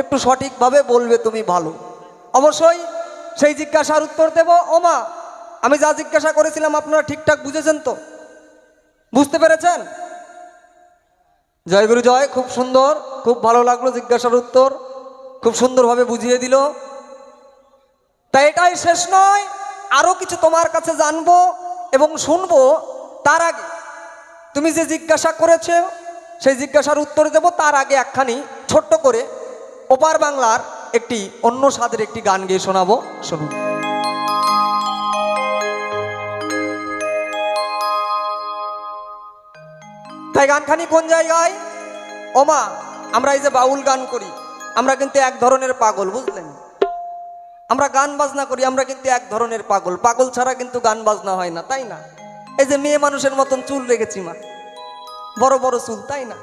একটু সঠিকভাবে বলবে তুমি ভালো। অবশ্যই সেই জিজ্ঞাসার উত্তর দেব। ওমা, আমি যা জিজ্ঞাসা করেছিলাম আপনারা ঠিকঠাক বুঝেছেন তো? বুঝতে পেরেছেন? জয় গুরু জয়। খুব সুন্দর, খুব ভালো লাগলো জিজ্ঞাসার উত্তর, খুব সুন্দরভাবে বুঝিয়ে দিল। তাই এটাই শেষ নয়, আরো কিছু তোমার কাছে জানবো এবং শুনবো। তার আগে তুমি যে জিজ্ঞাসা করেছো সেই জিজ্ঞাসার উত্তর দেব। তার আগে একখানি ছোট্ট করে ওপার বাংলার একটি অন্য স্বাদের একটি গান গেয়ে শোনাবো, শুনুন। তাই গানখানি কোন জায়গায়? ওমা, আমরা এই যে বাউল গান করি, আমরা কিন্তু এক ধরনের পাগল, বুঝলেন? আমরা গান বাজনা করি, আমরা কিন্তু এক ধরনের পাগল। পাগল ছাড়া কিন্তু গান বাজনা হয় না, তাই না? এই যে মেয়ে মানুষের মতন চুল রেখেছি মা, বড় বড় চুল, তাই না?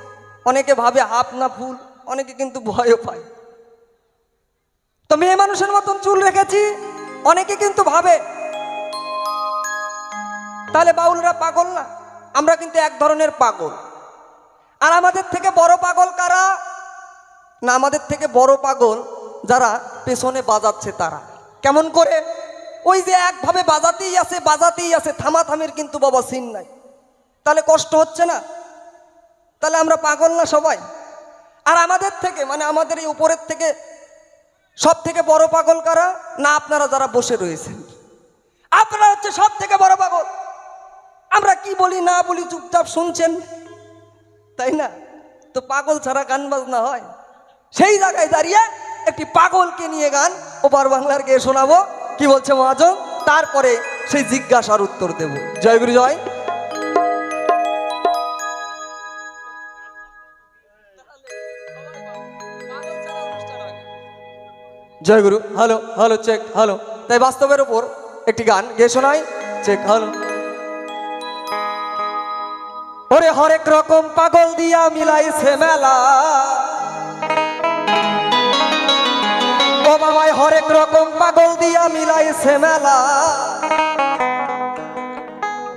অনেকে ভাবে হাফ না ফুল, অনেকে কিন্তু ভয়ও পায়। তো মেয়ে মানুষের মতন চুল রেখেছি, অনেকে কিন্তু ভাবে তাহলে বাউলরা পাগল না? আমরা কিন্তু এক ধরনের পাগল। আর আমাদের থেকে বড় পাগল কারা? না, আমাদের থেকে বড় পাগল যারা পেছনে বাজাচ্ছে তারা। কেমন করে? ওই যে একভাবে বাজাতেই আছে, বাজাতেই আছে, থামাথামির কিন্তু বাবা সিন নাই। তাহলে কষ্ট হচ্ছে না? তাহলে আমরা পাগল না সবাই? আর আমাদের থেকে, মানে আমাদের এই উপরের থেকে সব থেকে বড় পাগল কারা? না, আপনারা যারা বসে রয়েছেন, আপনারা হচ্ছে সব থেকে বড় পাগল। আমরা কি বলি না বলি চুপচাপ শুনছেন, তাই না? তো পাগল ছাড়া গান বাজনা হয়? সেই জায়গায় দাঁড়িয়ে একটি পাগলকে নিয়ে গান ওপার বাংলার গিয়ে শোনাবো। কি বলছে মহাজন? তারপরে সেই জিজ্ঞাসার উত্তর দেব। জয় গুরু জয়। জয় গুরু। Hello hello, check, hello. তাই বাস্তবের উপর একটি গান গেয়ে শোনাই। Check, hello. ওরে হরেক রকম পাগল দিয়া মিলাইছে মেলা, ও বাবাই হরেক রকম পাগল দিয়া মিলাইছে মেলা।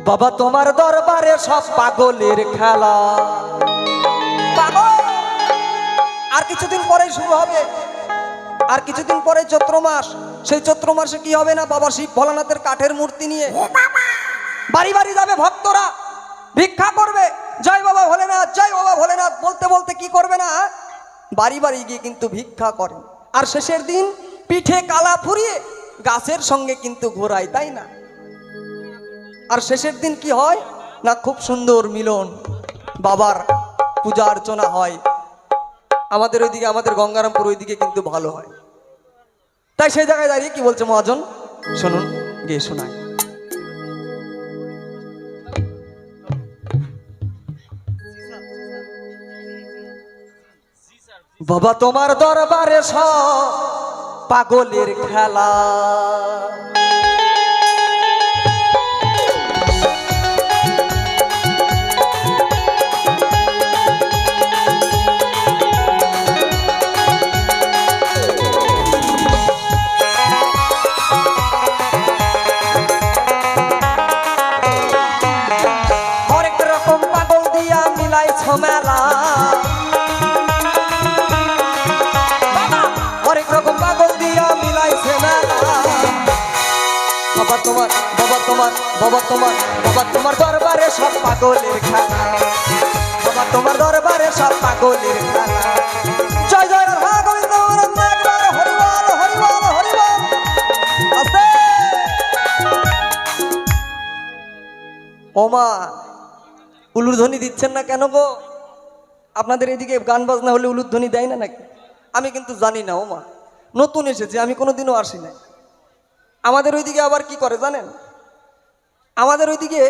বাবা তোমার দরবারে সব পাগলের খেলা। পাগল আর কিছুদিন পরেই শুরু হবে, আর কিছুদিন পরে চৈত্র মাস। সেই চৈত্র মাসে কি হবে না, বাবা শিব ভোলানাথের কাঠের মূর্তি নিয়ে বাড়ি বাড়ি যাবে ভক্তরা, ভিক্ষা করবে। জয় বাবা ভোলেনাথ, জয় বাবা ভোলেনাথ বলতে বলতে কি করবে না, বাড়ি বাড়ি গিয়ে কিন্তু ভিক্ষা করে। আর শেষের দিন পিঠে কালা ফুরিয়ে গাছের সঙ্গে কিন্তু ঘোরায়, তাই না? আর শেষের দিন কি হয় না, খুব সুন্দর মিলন, বাবার পূজা অর্চনা হয়। আমাদের ওইদিকে, আমাদের গঙ্গারামপুর ওইদিকে কিন্তু ভালো হয়। তাই সেই জায়গায় দাঁড়িয়ে কি বলছে মহাজন, শুনুন, গিয়ে শোনায়। বাবা তোমার দরবারে সব পাগলের খেলা। হরেক রকম পাগল দিয়া মিলাইছ মেলা, হরেক রকম পাগল দিয়া মিলাইছে মেলা। বাবা তোমার, বাবা তোমার, বাবা তোমার, বাবা তোমার দরবারে সব পাগলের খেলা। বাবা তোমার দরবারে সব পাগলের খেলা। জয় জয় রাধা গোবিন্দ একবার হরিবল হরিবল হরিবল। আস্তে। ওমা, উলুধ্বনি দিচ্ছেন না কেন গো? আপনাদের এদিকে গান বাজনা হলে উলুধ্বনি দেয় না নাকি? আমি কিন্তু জানি না। ওমা, নতুন এসেছে, আমি কোনোদিনও আসি নাই। আমাদের ওইদিকে আবার কি করে জানেন? আমাদের ওইদিকে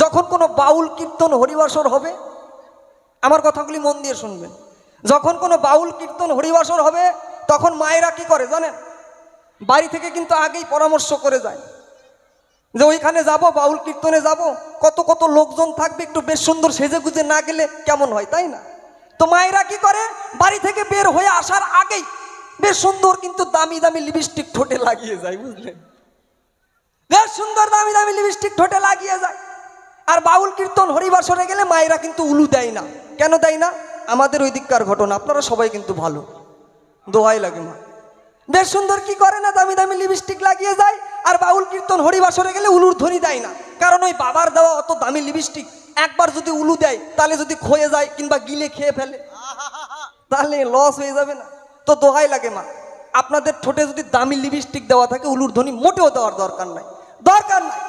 যখন কোনো বাউল কীর্তন হরিবাসর হবে, আমার কথাগুলি মন দিয়ে শুনবেন, যখন কোনো বাউল কীর্তন হরিবাসর হবে তখন মায়েরা কি করে জানেন? বাড়ি থেকে কিন্তু আগেই পরামর্শ করে যায় যে ওইখানে যাব, বাউল কীর্তনে যাব, কত কত লোকজন থাকবে, একটু বেশ সুন্দর সেজে গুজে না গেলে কেমন হয়, তাই না? তো মায়েরা কি করে, বাড়ি থেকে বের হয়ে আসার আগেই বেশ সুন্দর কিন্তু দামি দামি লিপস্টিক ঠোঁটে লাগিয়ে যায়, বুঝলেন? বেশ সুন্দর দামি দামি লিপস্টিক ঠোঁটে লাগিয়ে যায়। আর বাউল কীর্তন হরিবাসরে গেলে মায়েরা কিন্তু উলু দেয় না। কেন দেয় না? আমাদের ওই দিককার ঘটনা, আপনারা সবাই কিন্তু ভালো। দোহাই লাগে মা। বেশ সুন্দর কি করে না, দামি দামি লিপস্টিক লাগিয়ে যায়, আর বাউল কীর্তন হরিবাসরে গেলে উলুর ধ্বনি দেয় না। কারণ ওই বাবার দেওয়া অত দামি লিপস্টিক একবার যদি উলু দেয় তাহলে যদি ক্ষয়ে যায় কিংবা গিলে খেয়ে ফেলে তাহলে লস হয়ে যাবে না। তো দোহাই লাগে মা, আপনাদের ঠোঁটে যদি দামি লিপস্টিক দেওয়া থাকে উলুর ধ্বনি মোটেও দেওয়ার দরকার নাই, দরকার নাই।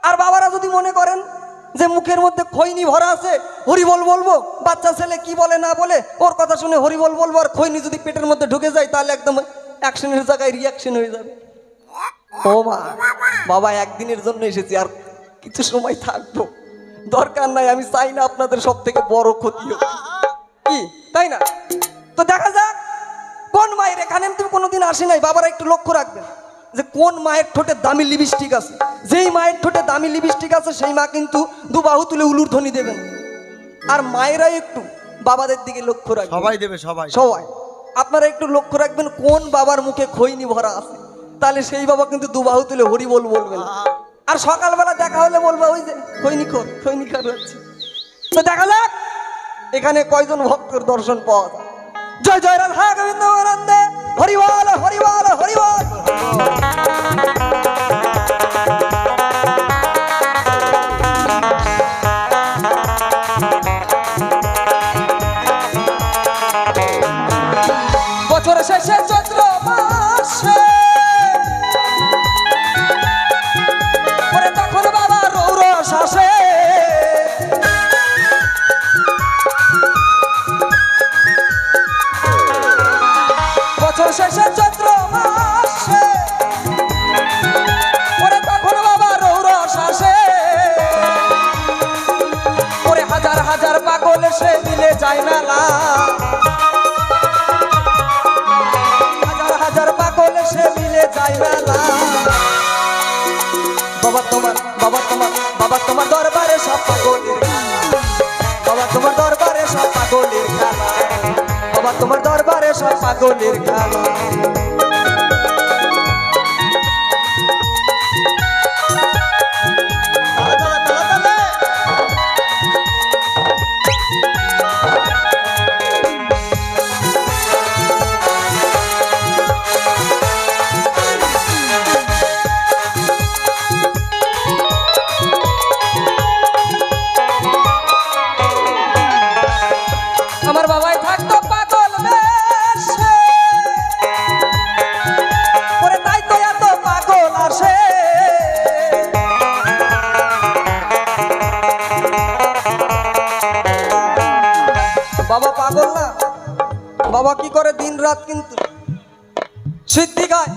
আর বাবারা যদি মনে করেন যে মুখের মধ্যে খৈনি ভরা আছে, হরিবল বলবো, বাচ্চা ছেলে কি বলে না বলে ওর কথা শুনে হরিবল বলবো, আর খৈনি যদি পেটের মধ্যে ঢুকে যায় তাহলে একদম অ্যাকশনের জায়গায় রিয়াকশন হয়ে যাবে। ও মা, বাবা একদিনের জন্য এসেছি, আর কিছু সময় থাকবো, দরকার নাই। আমি চাই না আপনাদের সব থেকে বড় ক্ষতি হোক, কি তাই না? তো দেখা যাক কোন মায়ের, এখানে তুমি কোনোদিন আসি নাই, বাবারা একটু লক্ষ্য রাখবেন যে কোন মায়ের ঠোঁটে দামি লিপস্টিক আছে। যেই মায়ের ঠোঁটে দামি লিপস্টিক আছে সেই মা কিন্তু দুবাহু তুলে উলুর ধ্বনি দেবেন। আর মায়েরা একটু বাবাদের দিকে লক্ষ্য রাখবেন, সবাই দেবে, সবাই সবাই আপনারা একটু লক্ষ্য রাখবেন কোন বাবার মুখে খৈনি ভরা আছে, তাহলে সেই বাবা কিন্তু দুবাহু তুলে হরি বল বলবেন। আর সকালবেলা দেখা হলে বলবো ওই যে খৈনি খর হচ্ছে। তো দেখা যাক এখানে কয়জন ভক্তের দর্শন পাওয়া যায়। জয় জয় রাধা গোবিন্দ আনন্দে হরিবল হরিবল হরিবল। বছর শেষে চৈত্র মাসে পরে তখন বাবা রৌরস আসে, বছর শেষে চৈত্র মাসে পরে তখন বাবা রৌরস আসে, পরে হাজার হাজার পাগল সে মিলে যায় মেলা, সে মিলে যায় মেলা। বাবা তোমার দরবারে সব পাগলের খেলা, বাবা তোমার দরবারে সব পাগলের খেলা, বাবা তোমার দরবারে সব পাগলের খেলা। আমার বাবাই থাকতো পাগল বেশে, পরে তাই তো এত পাগল আসে। বাবা পাগল না, বাবা কি করে দিন রাত কিন্তু সিদ্ধি গায়,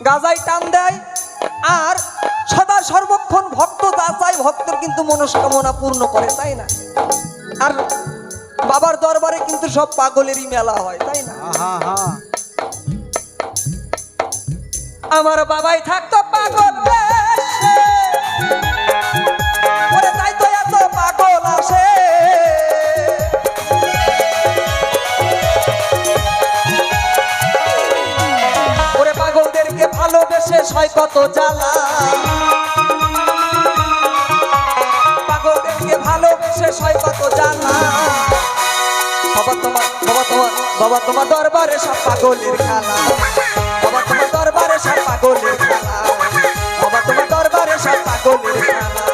গাজাই টান দেয়, আর সদা সর্বক্ষণ ভক্ত যা চায় ভক্তের কিন্তু মনস্কামনা পূর্ণ করে, তাই না? আর বাবার দরবারে কিন্তু সব পাগলেরই মেলা হয়, তাই না? আমার বাবাই থাকতো পাগল বেশে, ওরে তাই তো এত পাগল আসে। ওরে পাগলদেরকে ভালোবেসে সয় কত জ্বালা, পাগলদেরকে ভালোবেসে সয় কত জ্বালা। বাবা তোমার দরবারে সব পাগলের খেলা, বাবা তোমার দরবারে সব পাগলের খেলা, বাবা তোমার দরবারে সব পাগলের খেলা।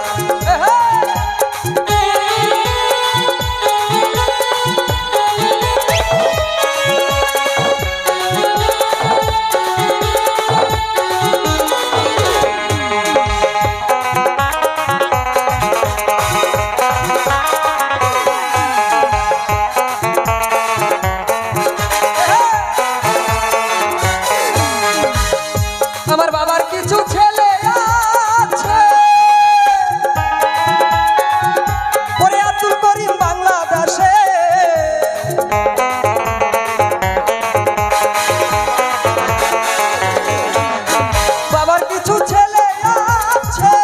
আমার বাবার কিছু ছেলে আছে, পরে আব্দুল করিম বাংলাদেশে, বাবার কিছু ছেলে আছে,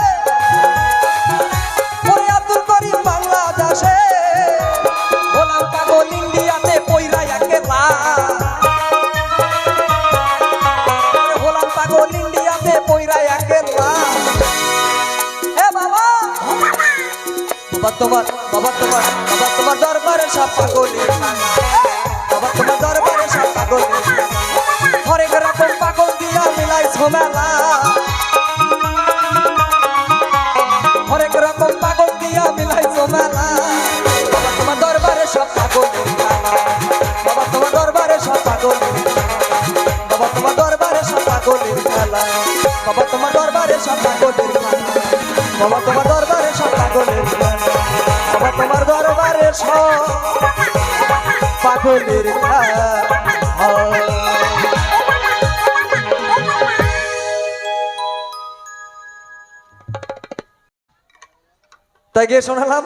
পরে আব্দুল করিম বাংলাদেশে, গোলাম পাগল ইন্ডিয়াতে পয়রা একেলা, পাগল ইন্ডিয়াতে পয়রা একেলা। হে বাবা, বাবা তোমার দরবারে সব পাগলের খেলা, বাবা তোমার দরবারে সব পাগলের পাগলের বাবা তোমার দরবারে সব পাগলের খেলা বাবা তোমার দরবারে সব পাগলের খেলা বাবা তোমার দরবারে সব পাগলের খেলা বাবা তোমার দরবারে সব পাগলের খেলা। তাই গিয়ে শোনালাম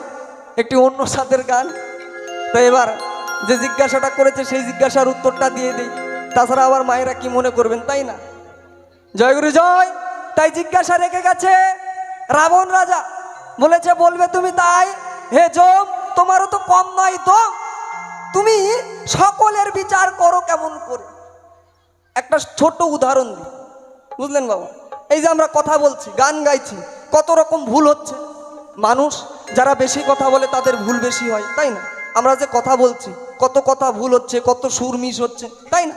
একটি অন্য স্বাদের গান। তো এবার যে জিজ্ঞাসাটা করেছে সেই জিজ্ঞাসার উত্তরটা দিয়ে দিই, তাছাড়া আবার মায়েরা কি মনে করবেন, তাই না? জয়গুরু জয়। তাই জিজ্ঞাসা রেখে গেছে রাবণ রাজা, বলেছে বলবে তুমি তাই হে যম, তোমারও তো কম নয় দম, তুমি সকলের বিচার করো কেমন করে। একটা ছোট উদাহরণ দিই, বুঝলেন বাবা? এই যে আমরা কথা বলছি, গান গাইছি, কত রকম ভুল হচ্ছে। মানুষ যারা বেশি কথা বলে তাদের ভুল বেশি হয়, তাই না? আমরা যে কথা বলছি কত কথা ভুল হচ্ছে, কত সুর মিস হচ্ছে, তাই না?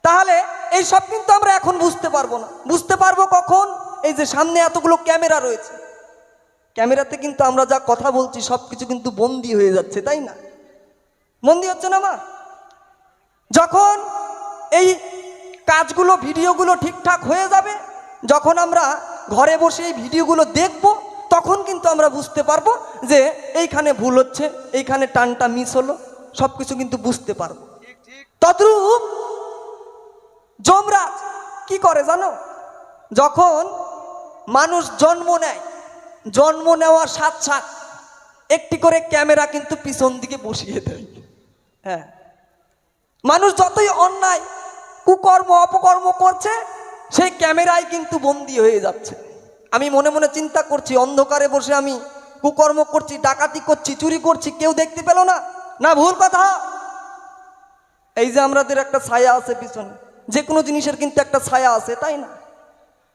তাহলে এই সব কিন্তু আমরা এখন বুঝতে পারবো না। বুঝতে পারবো কখন? এই যে সামনে এতগুলো ক্যামেরা রয়েছে, ক্যামেরাতে কিন্তু আমরা যা কথা বলছি সব কিছু কিন্তু বন্দি হয়ে যাচ্ছে, তাই না? বন্দি হচ্ছে না মা? যখন এই কাজগুলো ভিডিওগুলো ঠিকঠাক হয়ে যাবে, যখন আমরা ঘরে বসে এই ভিডিওগুলো দেখব, তখন কিন্তু আমরা বুঝতে পারবো যে এইখানে ভুল হচ্ছে, এইখানে টানটা মিস হলো, সব কিছু কিন্তু বুঝতে পারবো। তদ্রূপ যমরাজ কি করে জানো? যখন মানুষ জন্ম নেয়, জন্ম নেওয়ার সাথ সাথ একটি করে ক্যামেরা কিন্তু পিছন দিকে বসিয়ে দেয়। হ্যাঁ, মানুষ যতই অন্যায় কুকর্ম অপকর্ম করছে, সেই ক্যামেরায় কিন্তু বন্দী হয়ে যাচ্ছে। আমি মনে মনে চিন্তা করছি, অন্ধকারে বসে আমি কুকর্ম করছি, ডাকাতি করছি, চুরি করছি, কেউ দেখতে পেল না, না ভুল কথা? এই যে আমাদের একটা ছায়া আছে পিছনে, যে কোনো জিনিসের কিন্তু একটা ছায়া আছে, তাই না?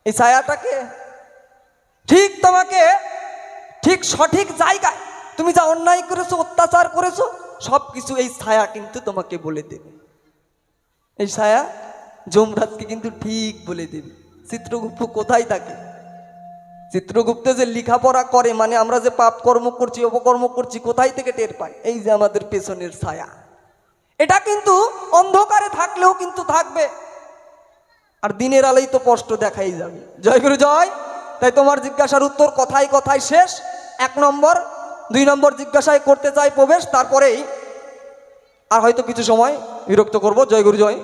এই ছায়াটাকে ঠিক তোমাকে ঠিক সঠিক জায়গায় তুমি যা অন্যায় করেছো, অত্যাচার করেছো, সব কিছু এই ছায়া কিন্তু তোমাকে বলে দেবে। এই ছায়া যমরাজকে কিন্তু ঠিক বলে দেবে চিত্রগুপ্ত কোথায় থাকে। চিত্রগুপ্ত যে লেখাপড়া করে, মানে আমরা যে পাপ কর্ম করছি, অপকর্ম করছি, কোথায় থেকে টের পাই? এই যে আমাদের পেছনের ছায়া, এটা কিন্তু অন্ধকারে থাকলেও কিন্তু থাকবে, আর দিনের আলোই তো স্পষ্ট দেখাই যাবে। জয় গুরু জয়। তাই তোমার জিজ্ঞাসার উত্তর কথায় কথায় শেষ। 1 নম্বর 2 নম্বর জিজ্ঞাসায় করতে চাই প্রবেশ, তারপরেই আর হয়তো কিছু সময় বিরক্ত করব। জয় গুরু জয়।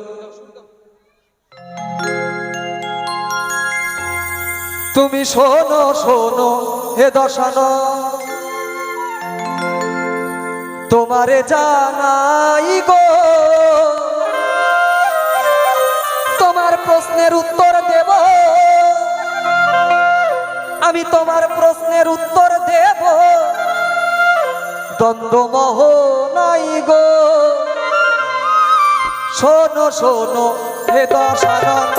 তুমি শোনো শোনো হে দশানো, তোমারে জানাই গো, তোমার প্রশ্নের উত্তর দেব আমি, তোমার প্রশ্নের উত্তর দেব, দ্বন্দ্বমোহ নাই গো। শোনো শোনো হে দশানন,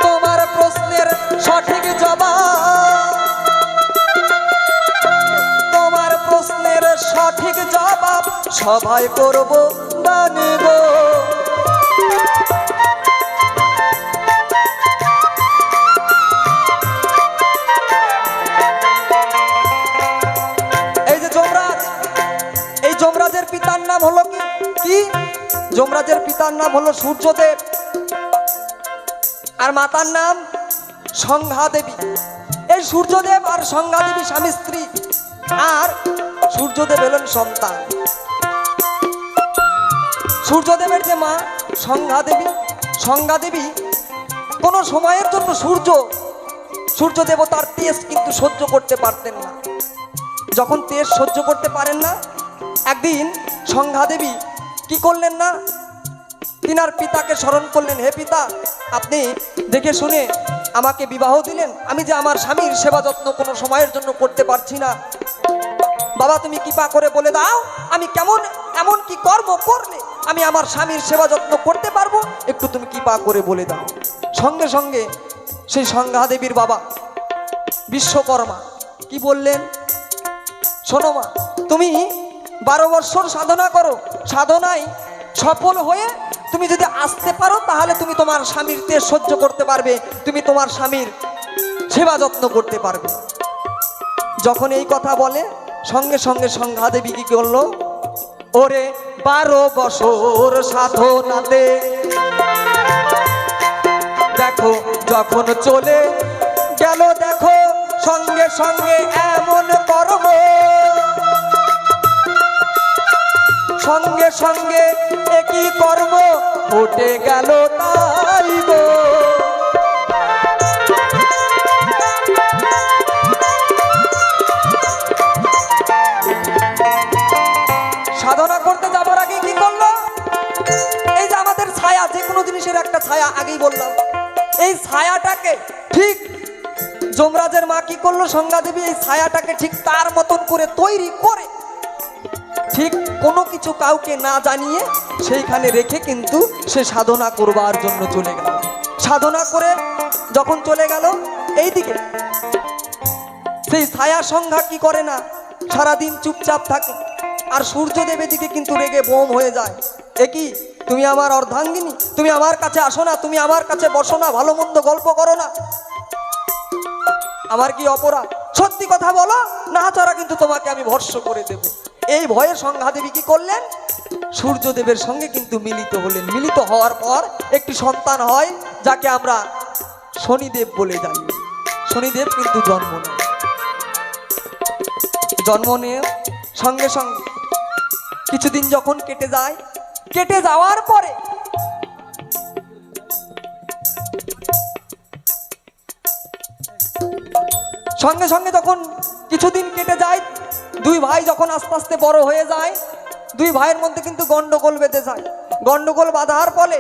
তোমার প্রশ্নের সঠিক জবাব, তোমার প্রশ্নের সঠিক জবাব সবাই করব দানি গো। এই যে যমরাজ, এই যমরাজের পিতার নাম হলো কি? যমরাজের পিতার নাম হলো সূর্যদেব, আর মাতার নাম সংজ্ঞা দেবী। এই সূর্যদেব আর সংজ্ঞা দেবী স্বামী স্ত্রী, আর সূর্যদেব হলেন সন্তান। সূর্যদেবের যে মা সংজ্ঞা দেবী, সংজ্ঞা দেবী কোনো সময়ের জন্য সূর্য দেবতার তেজ কিন্তু সহ্য করতে পারতেন না। যখন তেজ সহ্য করতে পারেন না, একদিন সংজ্ঞা দেবী কি করলেন না, তিনার পিতাকে স্মরণ করলেন, হে পিতা, আপনি দেখে শুনে আমাকে বিবাহ দিলেন, আমি যে আমার স্বামীর সেবা যত্ন কোনো সময়ের জন্য করতে পারছি না, বাবা তুমি কৃপা করে বলে দাও আমি এমন কি কর্ম করলে আমি আমার স্বামীর সেবা যত্ন করতে পারবো, একটু তুমি কৃপা করে বলে দাও। সঙ্গে সঙ্গে সেই সংজ্ঞা দেবীর বাবা বিশ্বকর্মা কি বললেন, শোনো মা, তুমি 12 বৎসর সাধনা করো, সাধনায় সফল হয়ে তুমি যদি আসতে পারো তাহলে তুমি তোমার স্বামীর তেজ সহ্য করতে পারবে, তুমি তোমার স্বামীর সেবা যত্ন করতে পারবে। যখন এই কথা বলে সঙ্গে সঙ্গে সংজ্ঞা দেবী কি করলো, ওরে 12 বছর সাধনাতে দেখো যখন চলে গেল, দেখো সঙ্গে সঙ্গে এমন কর্ম, সঙ্গে সঙ্গে একই কর্ম ঘটে গেল তাই গো। সাধনা করতে যাবার আগে কি করলো, এই যে আমাদের ছায়া, যে কোনো জিনিসের একটা ছায়া, আগেই বললাম, এই ছায়াটাকে ঠিক যমরাজের মা কি করলো, সংজ্ঞা দেবী এই ছায়াটাকে ঠিক তার মতন করে তৈরি করে ঠিক কোনো কিছু কাউকে না জানিয়ে সেইখানে রেখে কিন্তু সে সাধনা করবার জন্য চলে গেল। সাধনা করে যখন চলে গেল, এইদিকে সেই ছায়া সংজ্ঞা কি করে না, সারাদিন চুপচাপ থাকে। আর সূর্যদেব এদিকে কিন্তু রেগে বোম হয়ে যায়, একই তুমি আমার অর্ধাঙ্গিনী, তুমি আমার কাছে আসো না, তুমি আমার কাছে বসো না, ভালো মন্দ গল্প করো না, আমার কি অপরাধ, সত্যি কথা বলো, না ছাড়া কিন্তু তোমাকে আমি ভস্ম করে দেব। এই ভয়ে সংজ্ঞা দেবী কি করলেন, সূর্যদেবের সঙ্গে কিন্তু মিলিত হলেন। মিলিত হওয়ার পর একটি সন্তান হয়, যাকে আমরা শনিদেব বলে জানি। শনিদেব কিন্তু জন্ম নেয়, জন্ম নিয়ে সঙ্গে সঙ্গে কিছুদিন যখন কেটে যায়, কেটে যাওয়ার পরে সঙ্গে সঙ্গে যখন কিছুদিন কেটে যায়, দুই ভাই যখন আস্তে আস্তে বড় হয়ে যায়, দুই ভাইয়ের মধ্যে কিন্তু গন্ডগোল বেঁধে যায়। গন্ডগোল বাঁধার ফলে,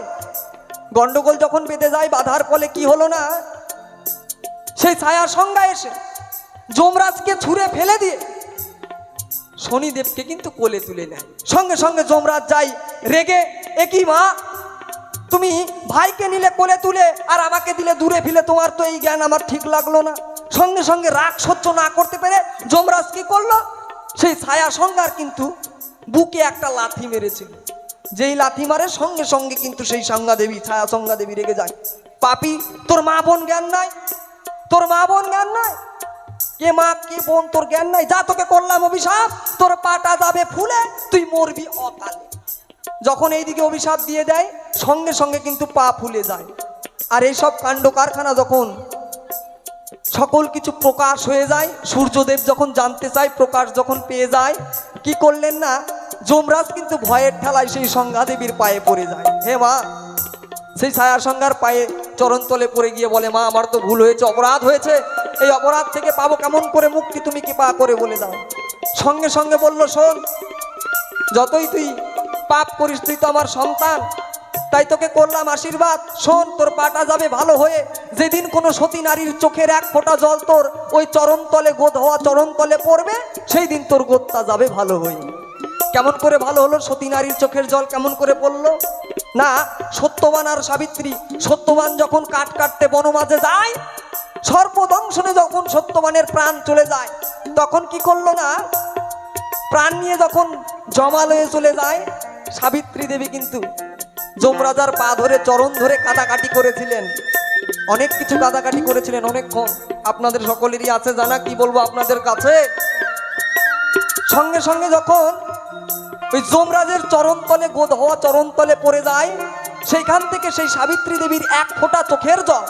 গন্ডগোল যখন বেঁধে যায়, বাঁধার ফলে কি হলো না, সেই ছায়া সংজ্ঞা এসে যমরাজকে ছুঁড়ে ফেলে দিয়ে শনিদেবকে কিন্তু কোলে তুলে নেয়। সঙ্গে সঙ্গে যমরাজ যায় রেগে, একই মা, তুমি ভাইকে নিলে কোলে তুলে আর আমাকে দিলে দূরে ফেলে, তোমার তো এই জ্ঞান আমার ঠিক লাগলো না। সঙ্গে সঙ্গে রাগ সহ্য না করতে পেরে যমরাজ কি করলো, সেই ছায়া সংজ্ঞার কিন্তু বুকে একটা লাথি মেরেছিল। যেই লাথি মারে সঙ্গে সঙ্গে কিন্তু সেই সংজ্ঞা দেবী, ছায়া সংজ্ঞা দেবী রেগে যায়, পাপী, তোর মা বোন জ্ঞান নাই, তোর মা বোন জ্ঞান নাই, কে মা কে বোন তোর জ্ঞান নাই, যা তোকে করলাম অভিশাপ, তোর পাটা যাবে ফুলে, তুই মরবি অকালে। যখন এইদিকে অভিশাপ দিয়ে দেয়, সঙ্গে সঙ্গে কিন্তু পা ফুলে যায়। আর এইসব কাণ্ড কারখানা যখন সকল কিছু প্রকাশ হয়ে যায়, সূর্যদেব যখন জানতে চায়, প্রকাশ যখন পেয়ে যায়, কি করলেন না, যমরাজ কিন্তু ভয়ের ঠেলায় সেই সংজ্ঞা দেবীর পায়ে পড়ে যায়। হে মা, সেই ছায়া সংজ্ঞার পায়ে চরণতলে পড়ে গিয়ে বলে, মা আমার তো ভুল হয়েছে, অপরাধ হয়েছে, এই অপরাধ থেকে পাবো কেমন করে মুক্তি, তুমি কৃপা করে বলে দাও। সঙ্গে সঙ্গে বলল, শোন, যতই তুই পাপ করিস, তুই তো আমার সন্তান, তাই তোকে করলাম আশীর্বাদ, শোন, তোর পাটা যাবে ভালো হয়ে, যেদিন কোনো সতী নারীর চোখের এক ফোঁটা জল তোর ওই চরণতলে, গোদ হওয়া চরণতলে পড়বে, সেই দিন তোর গোদটা যাবে ভালো হয়ে। কেমন করে ভালো হলো, সতী নারীর চোখের জল কেমন করে পড়লো না, সত্যবান আর সাবিত্রী, সত্যবান যখন কাঠ কাটতে বনমাঝে যায়, সর্পদংশনে যখন সত্যবানের প্রাণ চলে যায়, তখন কি করলো না, প্রাণ নিয়ে যখন জমালয়ে চলে যায়, সাবিত্রী দেবী কিন্তু যমরাজার পা ধরে, চরণ ধরে কাটাকাটি করেছিলেন, অনেক কিছু কাটাকাটি করেছিলেন অনেকক্ষণ। আপনাদের সকলেরই আছে জানা, কি বলবো আপনাদের কাছে। সঙ্গে সঙ্গে যখন ওই যমরাজের চরণতলে, গোদ হওয়া চরণতলে পড়ে যায়, সেইখান থেকে সেই সাবিত্রী দেবীর এক ফোঁটা চোখের জল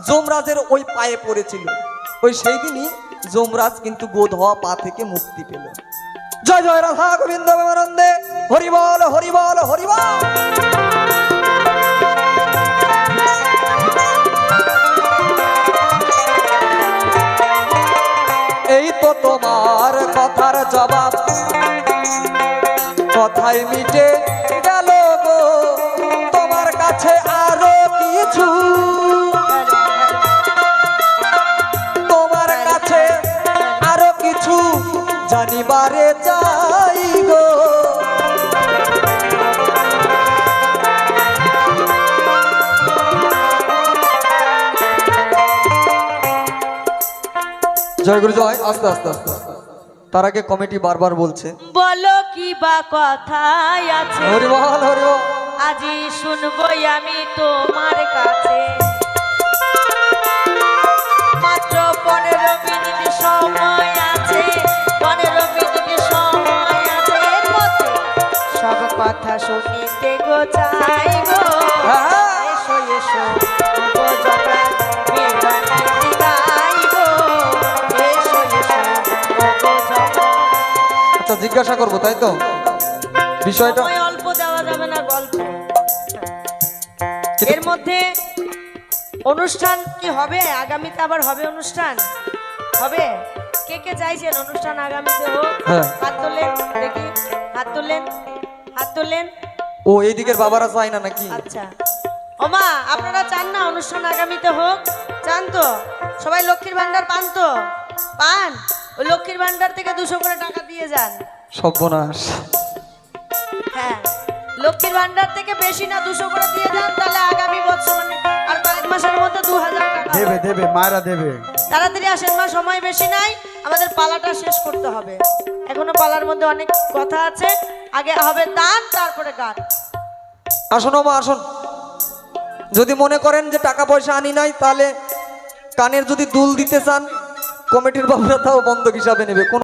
যমরাজের ওই পায়ে পড়েছিল। ওই সেই দিনই যমরাজ কিন্তু গোদ হওয়া পা থেকে মুক্তি পেল। জয় জয় রাধা গোবিন্দ প্রেমানন্দে, হরি বল হরি বল হরি বল। এই তো তোমার কথার জবাব, কথায় মিটে গেল গো, তোমার কাছে আরো কিছু, তোমার কাছে আরো কিছু জানিবারে চাই গো। জয় গুরু জয়। আস্তে আস্তে আস্তে, তার আগে কমিটি বারবার বলছে, বলো কি বা কথাই আছে, হরি বল হরি বল। আজি শুনবই আমি তোমার কাছে মাত্র 15 মিনিট সময় আছে, 15 মিনিট সময় আছে, এর মধ্যে সব কথা শুনিতে গো চাই গো। এসো এসো গো জটা বিদায় গাই গো, এসো এসো গো জটা। আচ্ছা জিজ্ঞাসা করবো তাই তো বিষয়টা? সময় অল্প দেওয়া যাবে না, গল্প এর মধ্যে। অনুষ্ঠান কি হবে আগামীতে? আবার হবে অনুষ্ঠান হবে? কে কে চাইছেন অনুষ্ঠান আগামীতে হোক? হ্যাঁ। হাত তোলেন দেখি, হাত তোলেন, হাত তোলেন। ও এইদিকের বাবারা চায় না নাকি? আচ্ছা ওমা, আপনারা চান না অনুষ্ঠান আগামীতে হোক? চান তো? সবাই লক্ষ্মীর ভান্ডার পান তো? পান? ওই লক্ষ্মীর ভান্ডার থেকে 200 করে টাকা দিয়ে যান। সর্বনাশ। হ্যাঁ, লক্ষ্মীর ভান্ডার থেকে বেশি না 200 করে দিয়ে যান, তাহলে আগামী বছর মানে আর কয়েক মাসের মধ্যে 2000 টাকা দেবে দেবে মায়েরা দেবে। তাড়াতাড়ি আসেন মা, সময় বেশি নাই, আমাদের পালাটা শেষ করতে হবে। এখনো পালার মধ্যে অনেক কথা আছে, আগে হবে দান তারপরে গান। আসুন মা আসুন। যদি মনে করেন যে টাকা পয়সা আনি নাই, তাহলে কানের যদি দুল দিতে চান কমিটির বাবুরা তাও বন্ধক হিসাবে নেবে।